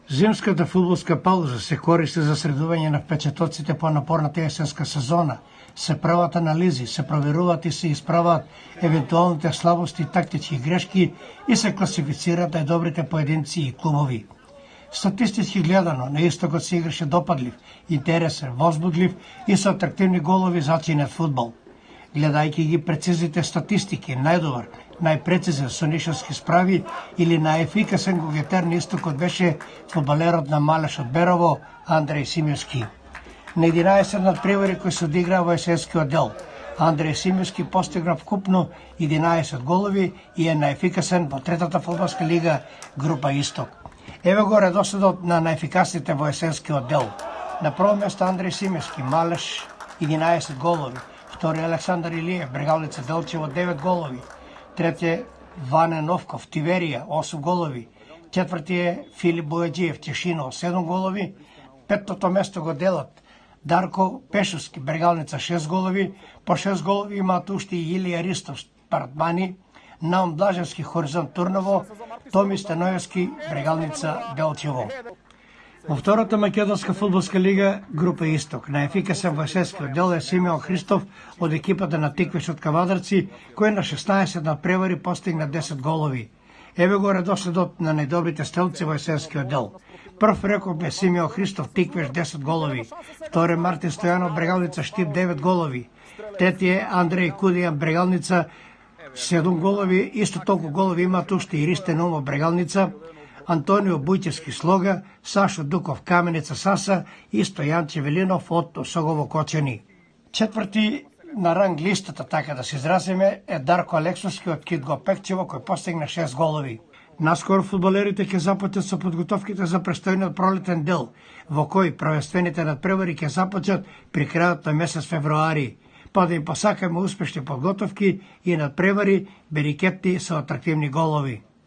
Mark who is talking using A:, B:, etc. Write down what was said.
A: Зимската фудбалска пауза се користи за средување на впечатоците по напорната есенска сезона, се прават анализи, се проверуваат и се исправаат евентуалните слабости, тактички грешки и се класифицираат најдобрите поединци и клубови. Статистички гледано, на истокот се играше допадлив, интересен, возбудлив и со атрактивни голови зачинет фудбал. Гледајќи ги прецизните статистики, најдобар, најпрецизен со нишевски справи или најефикасен гогетер на истокот беше фудбалерот на Малеш од Берово, Андреј Симески. На 11 надпревари кои се одиграа во есенскиот дел, Андреј Симески постигна вкупно 11 голови и е најефикасен во третата фудбалска лига група Исток. Еве го редоследот на најефикасните во есенскиот дел. На прво место Андреј Симески, Малеш 11 голови. Втори Александар Илиев, Брегалница Делчево 9 голови. Трети е Ване Новков, Тиверија 8 голови. Четврти е Филип Бојаджиев, Тишино 7 голови. Петтото место го делат Дарко Пешовски, Брегалница 6 голови. По 6 голови имаат уште и Илија Ристов, Партмани, Наум Блажевски, Хоризонт Турново, Томи Стеноевски, Брегалница Делчево. Во втората македонска фудбалска лига, група Исток, најефикасен во есенскиот дел е Симеон Христов од екипата на Тиквеш од Кавадарци, кој на 16 надпревари постигна 10 голови. Еве го редоследот на најдобрите стрелци во есенскиот дел. Прв реков бе Симеон Христов, Тиквеш 10 голови. Втори Мартин Стојанов, Брегалница Штип 9 голови. Трети е Андреј Кудијан, Брегалница 7 голови. Исто толку голови имаат уште и Ристен Умов, Брегалница, Антонио Бујчевски Слога, Сашо Дуков Каменица Саса и Стојан Чевелинов од Осогово Кочани. Четврти на ранг листата, така да се изразиме, е Дарко Алексовски од Кидго Пекчево, кој постигна 6 голови. Наскоро фудбалерите ќе започнат со подготовките за престојниот пролетен дел, во кој првенствените надпревари ќе започнат при крајот на месец февруари. Па да им посакаме успешни подготовки и надпревари, берикетни со атрактивни голови.